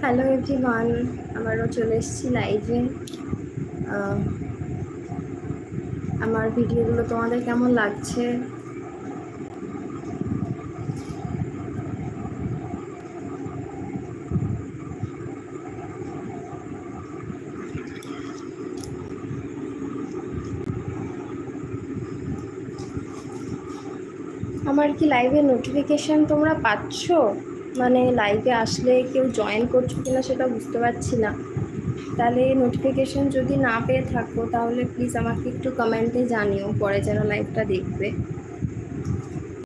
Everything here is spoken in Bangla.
হ্যালো এভরিওয়ান, আবারও চলে এসেছি লাইভে। আমার ভিডিওগুলো তোমাদের কেমন লাগছে? আমার কি লাইভে নোটিফিকেশান তোমরা পাচ্ছ? মানে লাইভে আসলে কেউ জয়েন করছো কিনা সেটা বুঝতে পারছি না। তাহলে নোটিফিকেশান যদি না পেয়ে থাকো তাহলে প্লিজ আমাকে একটু কমেন্টে জানিও, পরে যারা লাইভটা দেখবে।